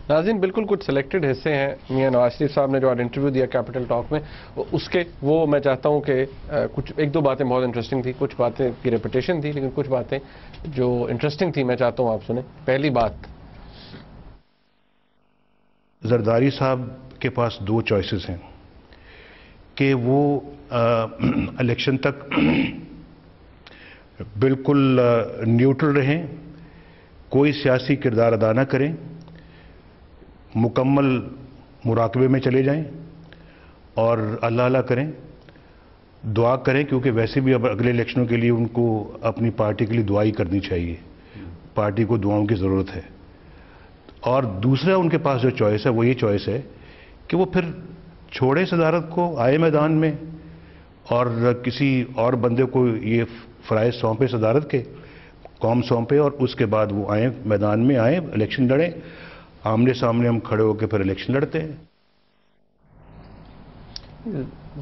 ناظرین بالکل کچھ سلیکٹڈ حصے ہیں میاں نواز شریف صاحب نے جو آج انٹرویو دیا کیپٹل ٹاک میں، اس کے وہ میں چاہتا ہوں کہ کچھ ایک دو باتیں بہت انٹرسٹنگ تھی، کچھ باتیں کی ریپیٹیشن تھی، لیکن کچھ باتیں جو انٹرسٹنگ تھی میں چاہتا ہوں آپ سنیں. پہلی بات، زرداری صاحب کے پاس دو چوائسز ہیں کہ وہ الیکشن تک بالکل نیوٹرل رہیں، کوئی سیاسی کردار ادا نہ کریں، مکمل مراقبے میں چلے جائیں اور اللہ اللہ کریں، دعا کریں، کیونکہ ویسے بھی اب اگلے الیکشنوں کے لیے ان کو اپنی پارٹی کے لیے دعائی کرنی چاہیے، پارٹی کو دعاؤں کی ضرورت ہے. اور دوسرا ان کے پاس جو چوائس ہے وہ یہ چوائس ہے کہ وہ پھر چھوڑے صدارت کو، آئے میدان میں اور کسی اور بندے کو یہ فرائض سونپے صدارت کے، قوم سونپے، اور اس کے بعد وہ آئیں میدان میں، آئیں الیکشن لڑیں، آمنے سامنے ہم کھڑے ہو کے پھر الیکشن لڑتے ہیں.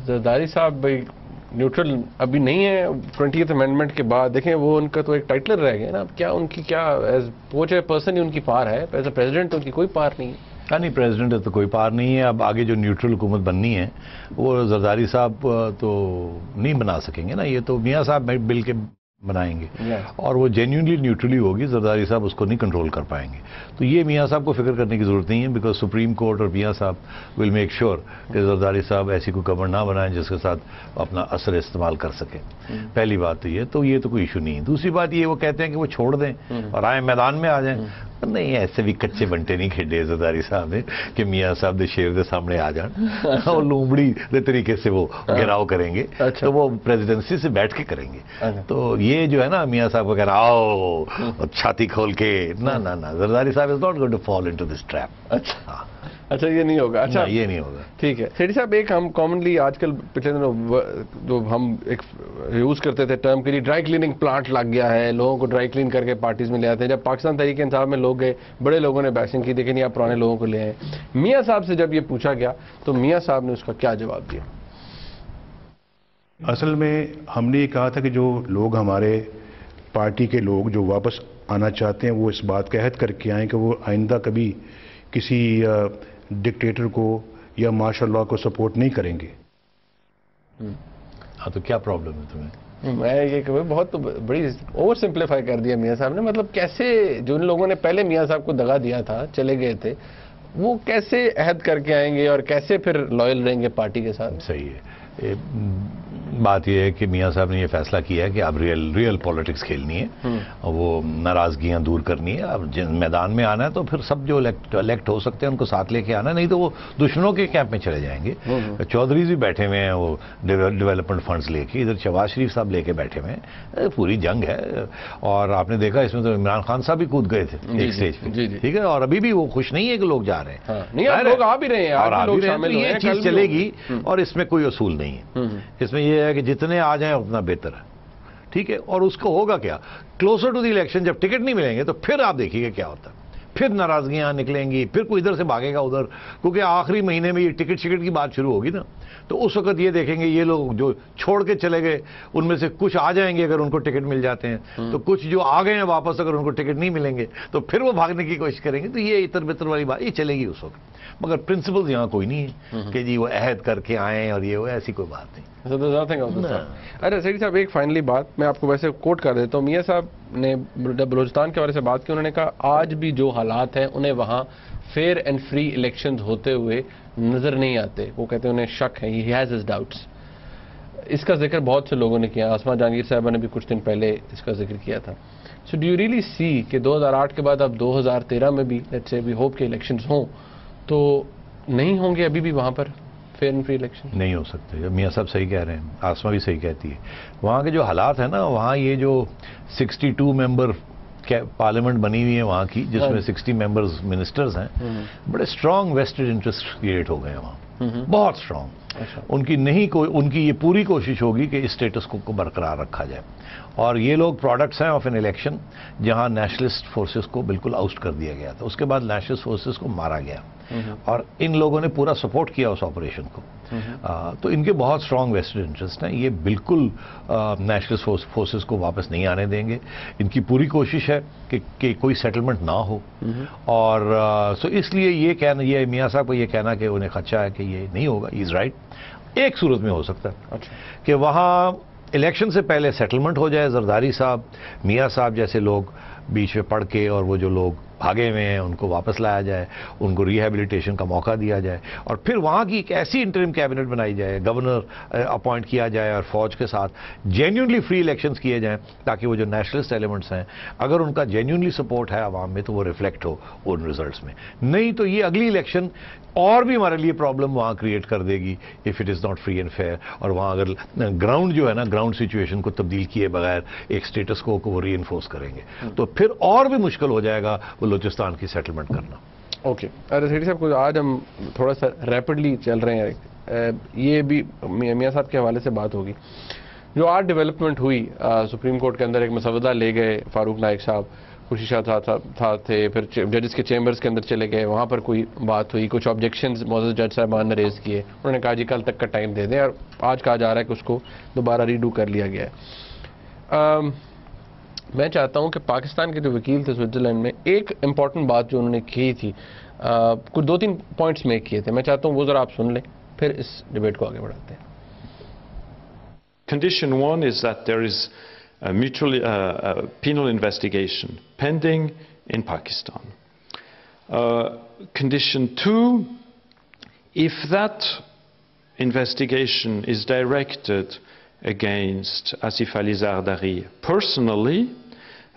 زرداری صاحب بھائی نیوٹرل ابھی نہیں ہے 20th امینڈمنٹ کے بعد، دیکھیں وہ ان کا تو ایک ٹائٹل رہ گیا نا، کیا ان کی کیا ایز پوچھ پرسن ہی ان کی پار ہے، ایز اے پریزیڈنٹ ان کی کوئی پار نہیں ہے. نہیں، پریزیڈنٹ تو کوئی پار نہیں ہے. اب آگے جو نیوٹرل حکومت بننی ہے وہ زرداری صاحب تو نہیں بنا سکیں گے نا، یہ تو میاں صاحب بل کے بنائیں گے، اور وہ جینیونلی نیوٹرلی ہوگی، زرداری صاحب اس کو نہیں کنٹرول کر پائیں گے. تو یہ میاں صاحب کو فکر کرنے کی ضرورت نہیں ہے، بیکاز سپریم کورٹ اور میاں صاحب ول میک شیور کہ زرداری صاحب ایسی کوئی گورنمنٹ نہ بنائیں جس کے ساتھ اپنا اثر استعمال کر سکیں. پہلی بات تو یہ تو کوئی ایشو نہیں ہے. دوسری بات یہ وہ کہتے ہیں کہ وہ چھوڑ دیں اور آئیں میدان میں آ جائیں. نہیں، ایسے بھی کچے بنٹے نہیں کھیڈے زرداری صاحب نے کہ میاں صاحب دے شیر دے سامنے آ جان اور لومڑی دے طریقے سے وہ گھیراؤ کریں گے، تو وہ پریزیڈنسی سے بیٹھ کے کریں گے. تو یہ جو ہے نا میاں صاحب کو کہنا آؤ چھاتی کھول کے، نہ زرداری صاحب is not going to fall into this trap. اچھا یہ نہیں ہوگا. اچھا یہ نہیں ہوگا. ٹھیک ہے. سیٹھی صاحب ایک ہم کامنلی آج کل پچھلے دنوں جو ہم ایک یوز کرتے تھے ٹرم کے لیے، ڈرائی کلیننگ پلانٹ لگ گیا ہے، لوگوں کو ڈرائی کلین کر کے پارٹیز میں لے آتے ہیں. جب پاکستان تحریک انصاف میں لوگ گئے، بڑے لوگوں نے بیسنگ کی، دیکھیں آپ پرانے لوگوں کو لے آئے. میاں صاحب سے جب یہ پوچھا گیا تو میاں صاحب نے اس کا کیا جواب دیا؟ اصل میں ہم نے یہ کہا تھا کہ جو لوگ ہمارے پارٹی کے لوگ جو واپس آنا چاہتے ہیں وہ اس بات کا عہد کر کے آئیں کہ وہ آئندہ کبھی کسی ڈکٹیٹر کو یا مارشل لاء کو سپورٹ نہیں کریں گے. ہاں تو کیا پرابلم ہے تمہیں؟ میں یہ کہ بہت بڑی اوور سمپلیفائی کر دیا میاں صاحب نے. مطلب کیسے جو ان لوگوں نے پہلے میاں صاحب کو دگا دیا تھا، چلے گئے تھے، وہ کیسے عہد کر کے آئیں گے اور کیسے پھر لائل رہیں گے پارٹی کے ساتھ؟ صحیح ہے. بات یہ ہے کہ میاں صاحب نے یہ فیصلہ کیا ہے کہ اب ریئل پولیٹکس کھیلنی ہے اور وہ ناراضگیاں دور کرنی ہے. اب میدان میں آنا ہے تو پھر سب جو الیکٹ ہو سکتے ہیں ان کو ساتھ لے کے آنا ہے، نہیں تو وہ دشمنوں کے کیمپ میں چلے جائیں گے. چودھری بھی بیٹھے ہوئے ہیں وہ ڈیولپمنٹ فنڈز لے کے، ادھر شہباز شریف صاحب لے کے بیٹھے ہوئے ہیں. پوری جنگ ہے اور آپ نے دیکھا اس میں تو عمران خان صاحب بھی کود گئے تھے ایک سٹیج پہ، ٹھیک ہے، اور ابھی بھی وہ خوش نہیں ہے کہ لوگ جا رہے ہیں، لوگ آ بھی رہے ہیں اور یہ چیز چلے گی. اور اس میں کوئی اصول نہیں ہے، اس میں یہ ہے کہ جتنے آ جائیں اتنا بہتر ہے، ٹھیک ہے. اور اس کو ہوگا کیا، کلوزر ٹو دی الیکشن جب ٹکٹ نہیں ملیں گے تو پھر آپ دیکھیے گا کیا ہوتا ہے. پھر ناراضگیاں نکلیں گی، پھر کوئی ادھر سے بھاگے گا ادھر، کیونکہ آخری مہینے میں یہ ٹکٹ کی بات شروع ہوگی نا. تو اس وقت یہ دیکھیں گے یہ لوگ جو چھوڑ کے چلے گئے ان میں سے کچھ آ جائیں گے اگر ان کو ٹکٹ مل جاتے ہیں، تو کچھ جو آ گئے ہیں واپس اگر ان کو ٹکٹ نہیں ملیں گے تو پھر وہ بھاگنے کی کوشش کریں گے. تو یہ اتر بتر والی بات یہ چلے گی اس وقت. مگر پرنسپلز یہاں کوئی نہیں ہے کہ جی وہ عہد کر کے آئیں اور یہ وہ، ایسی کوئی بات نہیں. ارے سیٹھی صاحب ایک فائنلی بات میں آپ کو ویسے کوٹ کر دیتا ہوں. میاں صاحب نے جب بلوچستان کے حوالے سے بات کی، انہوں نے کہا آج بھی جو حالات ہیں انہیں وہاں فیئر اینڈ فری الیکشنز ہوتے ہوئے نظر نہیں آتے. وہ کہتے ہیں انہیں شک ہے، ہی ہیز ہز ڈاؤٹس. اس کا ذکر بہت سے لوگوں نے کیا، آسما جہانگیر صاحبہ نے بھی کچھ دن پہلے اس کا ذکر کیا تھا. So do you really see کہ 2008 کے بعد اب 2013 میں بھی لیٹس سے وی ہوپ کے الیکشنز ہوں تو نہیں ہوں گے ابھی بھی وہاں پر فیئر اینڈ فری الیکشن؟ نہیں ہو سکتے. میاں صاحب صحیح کہہ رہے ہیں، آسما بھی صحیح کہتی ہے. وہاں کے جو حالات ہیں نا، وہاں یہ جو 62 ممبر پارلیمنٹ بنی ہوئی ہے وہاں کی، جس میں 60 ممبرز منسٹرز ہیں، بڑے اسٹرانگ ویسٹڈ انٹرسٹ کریٹ ہو گئے ہیں وہاں، بہت اسٹرانگ. ان کی یہ پوری کوشش ہوگی کہ اسٹیٹس کو برقرار رکھا جائے. اور یہ لوگ پروڈکٹس ہیں آف این الیکشن جہاں نیشنلسٹ فورسز کو بالکل آؤٹ کر دیا گیا تھا. اس کے بعد نیشنلسٹ فورسز کو مارا گیا. اور ان لوگوں نے پورا سپورٹ کیا اس آپریشن کو. تو ان کے بہت اسٹرانگ ویسٹڈ انٹرسٹ ہیں. یہ بالکل نیشنل فورسز کو واپس نہیں آنے دیں گے. ان کی پوری کوشش ہے کہ کوئی سیٹلمنٹ نہ ہو. اور سو اس لیے یہ میاں صاحب کو یہ کہنا کہ انہیں خدشہ ہے کہ یہ نہیں ہوگا، ہی از رائٹ. ایک صورت میں ہو سکتا ہے کہ وہاں الیکشن سے پہلے سیٹلمنٹ ہو جائے، زرداری صاحب، میاں صاحب جیسے لوگ بیچ میں پڑھ کے، اور وہ جو لوگ بھاگے ہوئے ہیں ان کو واپس لایا جائے، ان کو ریہیبلیٹیشن کا موقع دیا جائے، اور پھر وہاں کی ایک ایسی انٹرم کیبنٹ بنائی جائے، گورنر اپوائنٹ کیا جائے، اور فوج کے ساتھ جینیونلی فری الیکشنز کیے جائیں، تاکہ وہ جو نیشنلسٹ ایلیمنٹس ہیں اگر ان کا جینیونلی سپورٹ ہے عوام میں تو وہ ریفلیکٹ ہو ان ریزلٹس میں. نہیں تو یہ اگلی الیکشن اور بھی ہمارے لیے پرابلم وہاں کریٹ کر دے گی if it is not free and fair. اور وہاں اگر گراؤنڈ جو ہے نا، گراؤنڈ سچویشن کو تبدیل کیے بغیر ایک سٹیٹس کو وہ ری انفورس کریں گے تو پھر اور بھی مشکل ہو جائے گا بلوچستان کی سیٹلمنٹ کرنا. اوکے سیٹھی صاحب کو آج ہم تھوڑا سا ریپڈلی چل رہے ہیں. یہ بھی میاں صاحب کے حوالے سے بات ہوگی. جو آج ڈیولپمنٹ ہوئی سپریم کورٹ کے اندر، ایک مسودہ لے گئے فاروق نائک صاحب، خوشی شاہ تھے، پھر ججز کے چیمبرز کے اندر چلے گئے، وہاں پر کوئی بات ہوئی، کچھ آبجیکشنز معزز جج صاحبان نے ریز کیے. انہوں نے کہا جی کل تک کا ٹائم دے دیں، اور آج کہا جا رہا ہے کہ اس کو دوبارہ ریڈو کر لیا گیا ہے. میں چاہتا ہوں کہ پاکستان کے جو وکیل تھے سوئٹزرلینڈ میں، ایک امپورٹنٹ بات جو انہوں نے کی تھی، کچھ 2-3 پوائنٹس میک کیے تھے، میں چاہتا ہوں وہ ذرا آپ سن لیں، پھر اس ڈیبیٹ کو آگے بڑھاتے ہیں. Condition 1 is that there is a mutual penal investigation pending in Pakistan. Condition 2, if that investigation is directed against Asif Ali Zardari personally,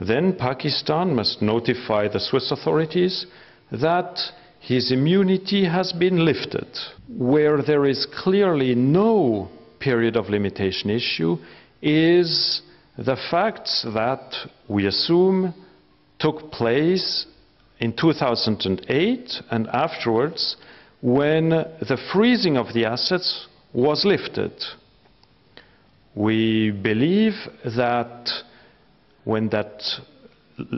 then Pakistan must notify the Swiss authorities that his immunity has been lifted. Where there is clearly no period of limitation issue is the facts that we assume took place in 2008 and afterwards, when the freezing of the assets was lifted. We believe that when that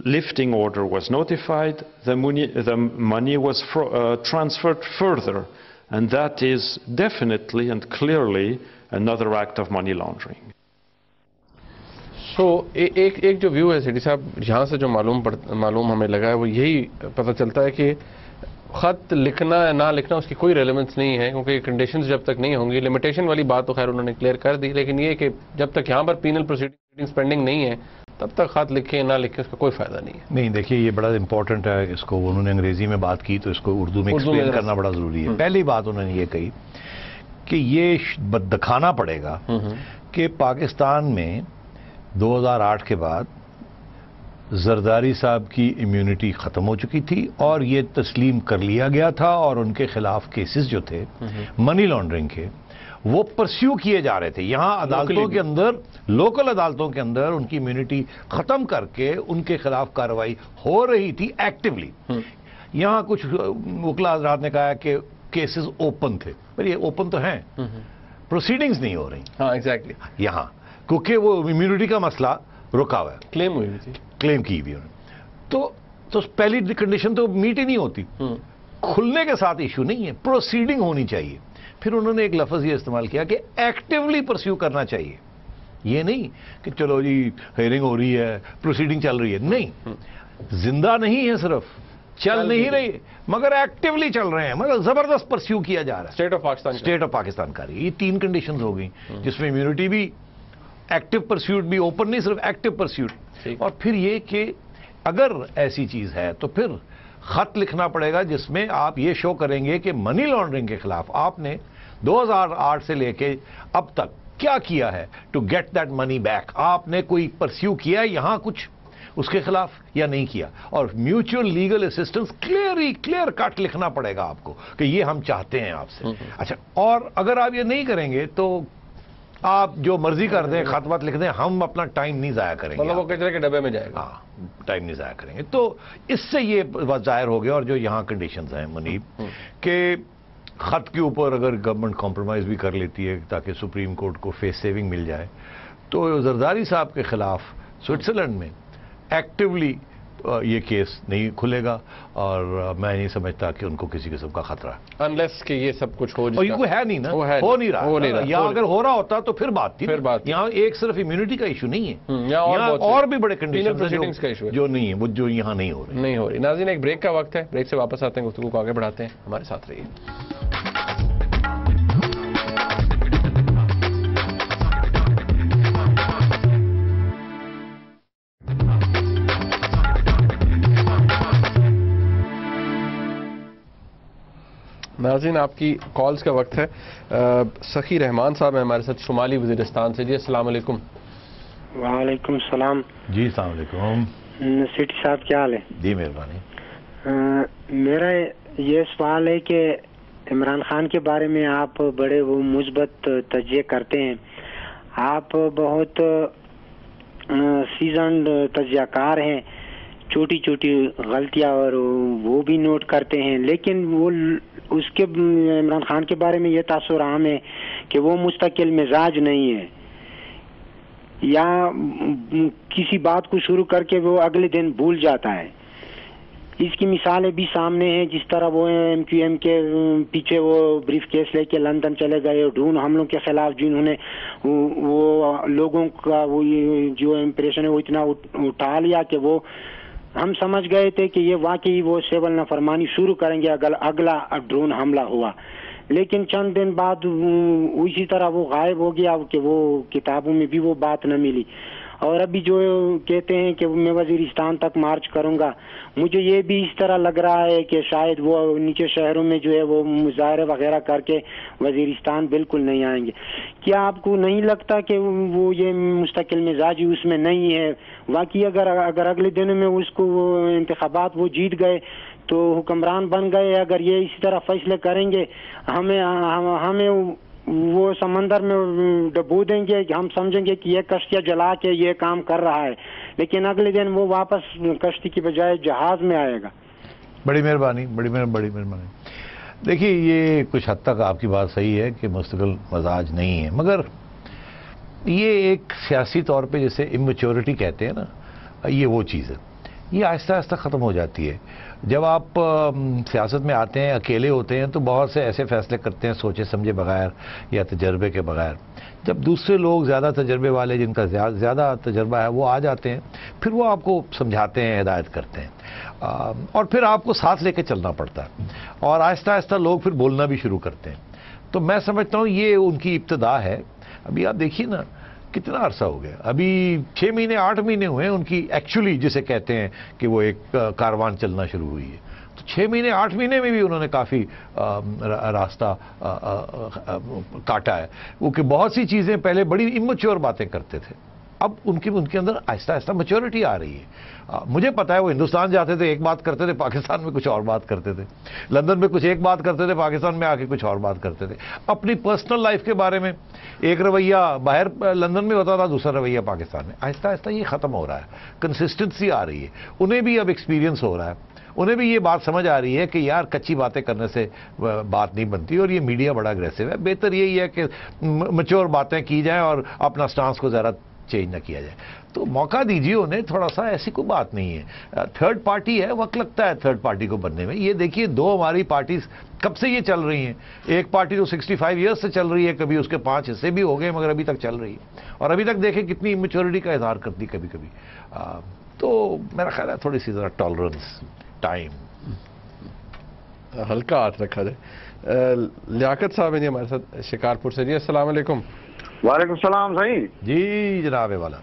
lifting order was notified, the money was transferred further, and that is definitely and clearly another act of money laundering. So ایک جو view ہے سیٹھی صاحب، یہاں سے جو معلوم ہمیں لگا ہے وہ یہی پتہ چلتا ہے کہ خط لکھنا یا نہ لکھنا اس کی کوئی ریلیونس نہیں ہے، کیونکہ کنڈیشنز جب تک نہیں ہوں گی. لمیٹیشن والی بات تو خیر انہوں نے کلیئر کر دی، لیکن یہ کہ جب تک یہاں پر پینل پروسیڈنگز پینڈنگ نہیں ہے تب تک خط لکھیں نہ لکھیں اس کا کوئی فائدہ نہیں ہے. نہیں دیکھیے یہ بڑا امپورٹنٹ ہے، اس کو انہوں نے انگریزی میں بات کی تو اس کو اردو میں ایکسپلین کرنا بڑا ضروری ہے. پہلی بات انہوں نے یہ کہی کہ یہ دکھانا پڑے گا کہ پاکستان میں 2008 کے بعد زرداری صاحب کی امیونٹی ختم ہو چکی تھی اور یہ تسلیم کر لیا گیا تھا، اور ان کے خلاف کیسز جو تھے منی لانڈرنگ کے وہ پرسیو کیے جا رہے تھے. یہاں عدالتوں کے اندر، لوکل عدالتوں کے اندر ان کی امیونٹی ختم کر کے ان کے خلاف کارروائی ہو رہی تھی ایکٹیولی. یہاں کچھ وکلا حضرات نے کہا کہ کیسز اوپن تھے، پر یہ اوپن تو ہیں، پروسیڈنگز نہیں ہو رہی. ہاں ایگزیکٹلی، یہاں کیونکہ وہ امیونٹی کا مسئلہ رکا ہوا ہے، کلیم ہوئی تھی، کلیم کی ہوئی انہوں نے. تو پہلی کنڈیشن تو میٹ ہی نہیں ہوتی. کھلنے کے ساتھ ایشو نہیں ہے، پروسیڈنگ ہونی چاہیے. پھر انہوں نے ایک لفظ یہ استعمال کیا کہ ایکٹیولی پرسیو کرنا چاہیے. یہ نہیں کہ چلو جی ہیئرنگ ہو رہی ہے، پروسیڈنگ چل رہی ہے، نہیں، زندہ نہیں ہے، صرف چل نہیں رہی مگر ایکٹیولی چل رہے ہیں، مگر زبردست پرسیو کیا جا رہا ہے. اسٹیٹ آف پاکستان کا یہ 3 کنڈیشنز ہو گئی، جس میں امیونٹی بھی، ایکٹیو پرسیوٹ بھی، اوپن نہیں صرف ایکٹیو پرسیوٹ. اور پھر یہ کہ اگر ایسی چیز ہے تو پھر خط لکھنا پڑے گا جس میں آپ یہ شو کریں گے کہ منی لانڈرنگ کے خلاف آپ نے 2008 سے لے کے اب تک کیا کیا ہے to get that money back. آپ نے کوئی پرسیو کیا ہے یہاں کچھ اس کے خلاف یا نہیں کیا. اور mutual legal assistance clear cut لکھنا پڑے گا آپ کو کہ یہ ہم چاہتے ہیں آپ سے. اچھا، اور اگر آپ یہ نہیں کریں گے تو آپ جو مرضی کر دیں، خط وط لکھ دیں، ہم اپنا ٹائم نہیں ضائع کریں گے. مطلب وہ کچرے کے ڈبے میں جائے گا. ہاں، ٹائم نہیں ضائع کریں گے. تو اس سے یہ بات ظاہر ہو گیا. اور جو یہاں کنڈیشنز ہیں منیب، کہ خط کے اوپر اگر گورنمنٹ کمپرومائز بھی کر لیتی ہے تاکہ سپریم کورٹ کو فیس سیونگ مل جائے، تو زرداری صاحب کے خلاف سوئٹزرلینڈ میں ایکٹیولی یہ کیس نہیں کھلے گا اور میں نہیں سمجھتا کہ ان کو کسی قسم کا خطرہ ہے، انلیس کہ یہ سب کچھ ہو اور یہ کوئی ہے نہیں نا، ہو نہیں رہا، یا اگر ہو رہا ہوتا تو پھر بات تھی، یہاں ایک صرف امیونٹی کا ایشو نہیں ہے، یہاں اور بھی بڑے کنڈیشن جو نہیں ہیں، وہ جو یہاں نہیں ہو رہی۔ ناظرین ایک بریک کا وقت ہے، بریک سے واپس آتے ہیں، گفتگو کو آگے بڑھاتے ہیں، ہمارے ساتھ رہیے۔ ناظرین آپ کی کالز کا وقت ہے۔ سخی رحمان صاحب ہیں ہمارے ساتھ شمالی وزیرستان سے۔ جی السلام علیکم۔ وعلیکم السلام۔ جی السلام علیکم سیٹھی صاحب، کیا حال ہے؟ جی مہربانی۔ میرا یہ سوال ہے کہ عمران خان کے بارے میں آپ بڑے وہ مثبت تجزیے کرتے ہیں، آپ بہت سیزنڈ تجزیہ کار ہیں، چھوٹی چھوٹی غلطیاں اور وہ بھی نوٹ کرتے ہیں، لیکن وہ اس کے عمران خان کے بارے میں یہ تاثر عام ہے کہ وہ مستقل مزاج نہیں ہے، یا کسی بات کو شروع کر کے وہ اگلے دن بھول جاتا ہے۔ اس کی مثالیں بھی سامنے ہیں، جس طرح وہ ایم کیو ایم کے پیچھے وہ بریف کیس لے کے لندن چلے گئے ڈرون حملوں کے خلاف، جنہوں نے وہ لوگوں کا وہ جو امپریشن ہے وہ اتنا اٹھا لیا کہ وہ ہم سمجھ گئے تھے کہ یہ واقعی وہ سول نافرمانی شروع کریں گے اگر اگلا ڈرون حملہ ہوا، لیکن چند دن بعد اسی طرح وہ غائب ہو گیا کہ وہ کتابوں میں بھی وہ بات نہ ملی۔ اور ابھی جو کہتے ہیں کہ میں وزیرستان تک مارچ کروں گا، مجھے یہ بھی اس طرح لگ رہا ہے کہ شاید وہ نیچے شہروں میں جو ہے وہ مظاہرے وغیرہ کر کے وزیرستان بالکل نہیں آئیں گے۔ کیا آپ کو نہیں لگتا کہ وہ یہ مستقل مزاجی اس میں نہیں ہے؟ واقعی اگر اگلے دنوں میں اس کو وہ انتخابات وہ جیت گئے تو حکمران بن گئے، اگر یہ اسی طرح فیصلے کریں گے ہمیں وہ سمندر میں ڈبو دیں گے، ہم سمجھیں گے کہ یہ کشتیاں جلا کے یہ کام کر رہا ہے، لیکن اگلے دن وہ واپس کشتی کی بجائے جہاز میں آئے گا۔ بڑی مہربانی، بڑی مہربانی۔ دیکھیے یہ کچھ حد تک آپ کی بات صحیح ہے کہ مستقل مزاج نہیں ہے، مگر یہ ایک سیاسی طور پہ جیسے اممیچورٹی کہتے ہیں نا، یہ وہ چیز ہے، یہ آہستہ آہستہ ختم ہو جاتی ہے۔ جب آپ سیاست میں آتے ہیں، اکیلے ہوتے ہیں، تو بہت سے ایسے فیصلے کرتے ہیں سوچے سمجھے بغیر یا تجربے کے بغیر۔ جب دوسرے لوگ زیادہ تجربے والے، جن کا زیادہ تجربہ ہے، وہ آ جاتے ہیں، پھر وہ آپ کو سمجھاتے ہیں، ہدایت کرتے ہیں، اور پھر آپ کو ساتھ لے کے چلنا پڑتا ہے، اور آہستہ آہستہ لوگ پھر بولنا بھی شروع کرتے ہیں۔ تو میں سمجھتا ہوں یہ ان کی ابتدا ہے۔ ابھی آپ دیکھیے نا کتنا عرصہ ہو گیا، ابھی 6 مہینے 8 مہینے ہوئے ہیں ان کی ایکچولی جسے کہتے ہیں کہ وہ ایک کاروان چلنا شروع ہوئی ہے، تو 6 مہینے 8 مہینے میں بھی انہوں نے کافی راستہ کاٹا ہے۔ وہ کہ بہت سی چیزیں پہلے بڑی اممیچور باتیں کرتے تھے، اب ان کے اندر آہستہ آہستہ میچورٹی آ رہی ہے۔ مجھے پتا ہے وہ ہندوستان جاتے تھے ایک بات کرتے تھے، پاکستان میں کچھ اور بات کرتے تھے، لندن میں کچھ ایک بات کرتے تھے، پاکستان میں آ کے کچھ اور بات کرتے تھے، اپنی پرسنل لائف کے بارے میں ایک رویہ باہر لندن میں ہوتا تھا، دوسرا رویہ پاکستان میں۔ آہستہ آہستہ یہ ختم ہو رہا ہے، کنسسٹنسی آ رہی ہے، انہیں بھی اب ایکسپیرینس ہو رہا ہے، انہیں بھی یہ بات سمجھ آ رہی ہے کہ یار کچی باتیں کرنے سے بات نہیں بنتی، اور یہ میڈیا بڑا اگریسو ہے، بہتر یہی ہے کہ میچور باتیں کی جائیں اور اپنا سٹانس کو ذرا چینج نہ کیا جائے۔ تو موقع دیجیے انہیں تھوڑا سا، ایسی کوئی بات نہیں ہے، تھرڈ پارٹی ہے، وقت لگتا ہے تھرڈ پارٹی کو بننے میں۔ یہ دیکھیے دو ہماری پارٹیز کب سے یہ چل رہی ہیں، ایک پارٹی تو 65 ایئرس سے چل رہی ہے، کبھی اس کے 5 حصے بھی ہو گئے مگر ابھی تک چل رہی ہے، اور ابھی تک دیکھیں کتنی میچورٹی کا اظہار کرتی کبھی کبھی۔ تو میرا خیال ہے تھوڑی سی ذرا ٹالرنس، ٹائم، ہلکا ہاتھ رکھا جائے۔ لیاقت صاحب ہیں جی ہمارے ساتھ شکارپور سے۔ جی السلام علیکم۔ وعلیکم السلام صحیح جی جناب والا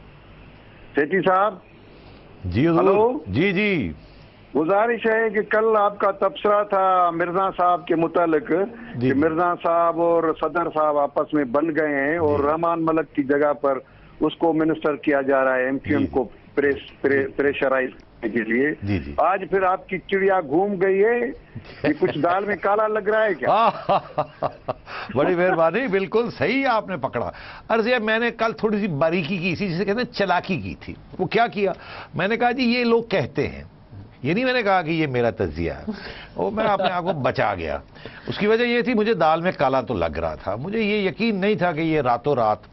سیٹھی صاحب۔ جی حضور۔ ہلو جی گزارش ہے کہ کل آپ کا تبصرہ تھا مرزا صاحب کے متعلق کہ مرزا صاحب اور صدر صاحب آپس میں بن گئے ہیں اور رحمان ملک کی جگہ پر اس کو منسٹر کیا جا رہا ہے، ایم کیو ایم کو پریشرائز کرنے کے لیے۔ آج پھر آپ کی چڑیا گھوم گئی ہے، یہ کچھ دال میں کالا لگ رہا ہے کیا؟ بڑی مہربانی، بالکل صحیح آپ نے پکڑا۔ عرض ہے میں نے کل تھوڑی سی باریکی کی تھی، جسے کہتے ہیں چلاکی کی تھی۔ وہ کیا کیا، میں نے کہا جی یہ لوگ کہتے ہیں، یہ نہیں میں نے کہا کہ یہ میرا تجزیہ ہے، اور میں اپنے آپ کو بچا گیا۔ اس کی وجہ یہ تھی مجھے دال میں کالا تو لگ رہا تھا، مجھے یہ یقین نہیں تھا کہ یہ راتوں رات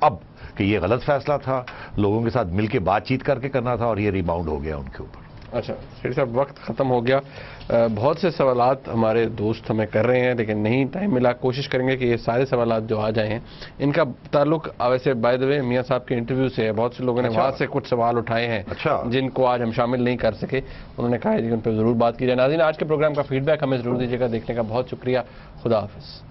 اب کہ یہ غلط فیصلہ تھا، لوگوں کے ساتھ مل کے بات چیت کر کے کرنا تھا، اور یہ ریباؤنڈ ہو گیا ان کے اوپر۔ اچھا شیخ صاحب، وقت ختم ہو گیا، بہت سے سوالات ہمارے دوست ہمیں کر رہے ہیں لیکن نہیں ٹائم ملا، کوشش کریں گے کہ یہ سارے سوالات جو آ جائیں ہیں ان کا تعلق ویسے بائی دا وے میاں صاحب کے انٹرویو سے ہے، بہت سے لوگوں نے وہاں سے کچھ سوال اٹھائے ہیں جن کو آج ہم شامل نہیں کر سکے، انہوں نے کہا ہے کہ ان پہ ضرور بات کی جائے۔ ناظرین، آج کے پروگرام کا فیڈ بیک ہمیں ضرور دیجیے گا، دیکھنے کا بہت شکریہ، خدا حافظ۔